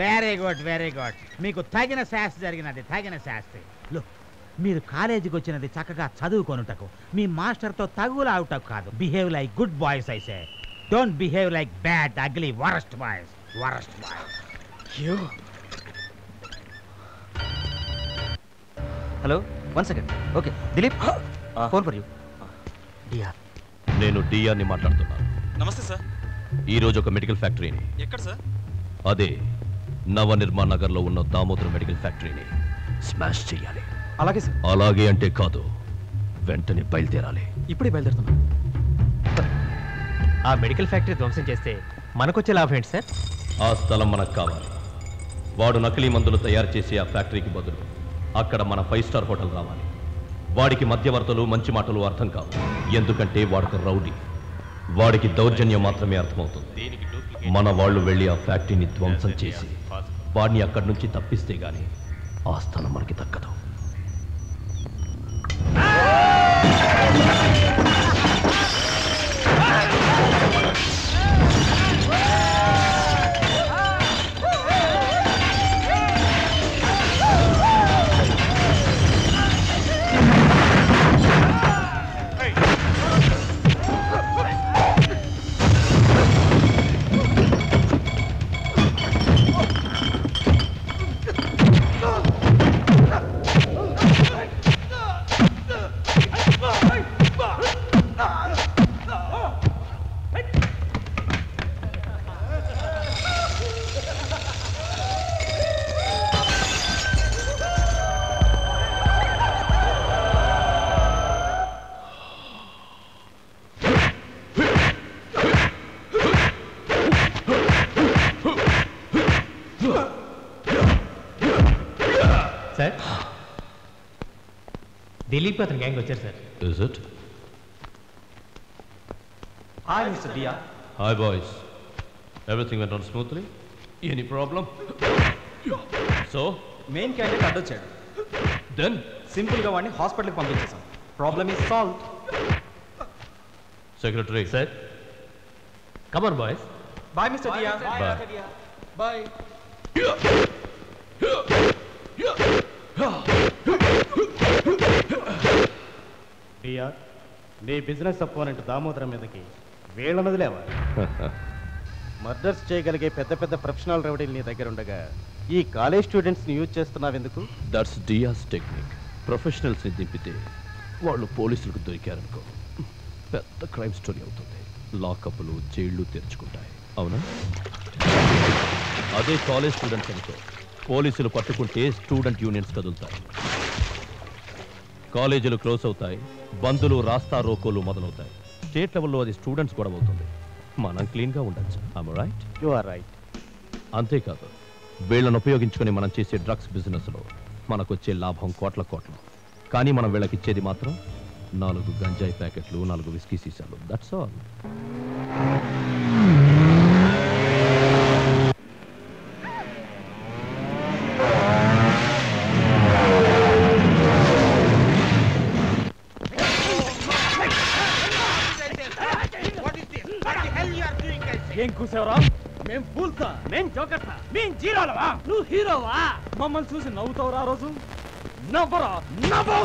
Very good very good. మీకు తగిన శాస్త్రి జరిగినది, తగిన శాస్త్రి. మీరు కాలేజీకి వచ్చినది చక్కగా చదువుకొనుటకు, మీ మాస్టర్తో తగులావుటకు కాదు. బిహేవ్ లైక్ గుడ్ బాయ్స్ అయితే. Don't behave like bad ugly worst boys. Worst boys. Hello, 1 second. Okay Dilip, phone for you. DR, నేను డిఆర్ని మాట్లాడుతున్నాను. నమస్తే సార్. ఈరోజు ఒక మెడికల్ ఫ్యాక్టరీని, ఎక్కడ సార్? అదే నవనిర్మాణ్ నగర్లో ఉన్న దామోదర్ మెడికల్ ఫ్యాక్టరీని స్మాష్ చేయాలి. అలాగే సార్. అలాగే అంటే కాదు, వెంటనే బయలుదేరాలి. ఇప్పుడే బయలుదేరుతున్నాం. ఆ మెడికల్ ఫ్యాక్టరీ ధ్వంసం చేస్తే మనకొచ్చే లాభం ఏంటి సార్? ఆ స్థలం మనకు కావాలి. వాడు నకిలీ మందులు తయారు చేసి ఆ ఫ్యాక్టరీకి బదులు అక్కడ మన 5 స్టార్ హోటల్ రావాలి. వాడికి మధ్యవర్తులు మంచి మాటలు అర్థం కావు, ఎందుకంటే వాడికి రౌడీ. వాడికి దౌర్జన్యం మాత్రమే అర్థమవుతుంది. మన వాళ్ళు వెళ్ళి ఆ ఫ్యాక్టరీని ధ్వంసం చేసి వాడిని అక్కడి నుంచి తప్పిస్తే గానీ ఆ స్థలం మనకి దక్కదు. సార్, దిలీప్ అతని గ్యాంగ్ వచ్చారు sir. Is it? Hi, Mr. Dia. Hi boys. Everything went on smoothly? Any problem? So? Main candidate అడ్డొచ్చాడు. Then? సింపుల్గా వాడిని హాస్పిటల్కి పంపించేసాం. Problem is solve. Secretary. Sir, come on boys. Bye mister Diya. Bye. Bye. DR, నీ business opponent Damodaram మీదకి వీళ్ళనది లేవా? Murders చేయగలిగే పెద్ద పెద్ద ప్రొఫెషనల్ రౌడీలు నీ దగ్గర ఉండగా ఈ కాలేజ్ స్టూడెంట్స్ని యూజ్ చేస్తున్నావు ఎందుకు? That's Dia's technique. ప్రొఫెషనల్స్ని దింపితే వాళ్ళు పోలీసులకు దొరికారనుకో, పెద్ద క్రైమ్ స్టోరీ అవుతుంది. లాకప్లు, జైళ్లు తెరుచుకుంటాయి. అవునా? అదే కాలేజ్ స్టూడెంట్స్ అనుకో, పోలీసులు పట్టుకుంటే స్టూడెంట్ యూనియన్స్ కదులుతాయి, కాలేజీలు క్లోజ్ అవుతాయి, బందులు, రాస్తా రోకోలు మొదలవుతాయి. స్టేట్ లెవెల్లో అది స్టూడెంట్స్ గొడవ అవుతుంది. మనం క్లీన్గా ఉండొచ్చు. I'm right? You are right. అంతేకాదు, వీళ్ళను ఉపయోగించుకొని మనం చేసే డ్రగ్స్ బిజినెస్లో మనకొచ్చే లాభం కోట్ల కోట్లు. కానీ మనం వీళ్ళకి ఇచ్చేది మాత్రం 4 గంజాయి ప్యాకెట్లు, 4 విస్కీ సీసాలు. That's all. ఏం కూసావరా? మేం ఫూల్సా? మేం జోకర్సా? మేం జీరోలవా? నువ్వు హీరోవా? మమ్మల్ని చూసి నవ్వుతావురా ఆ రోజు? నవ్వరా, నవ్వు.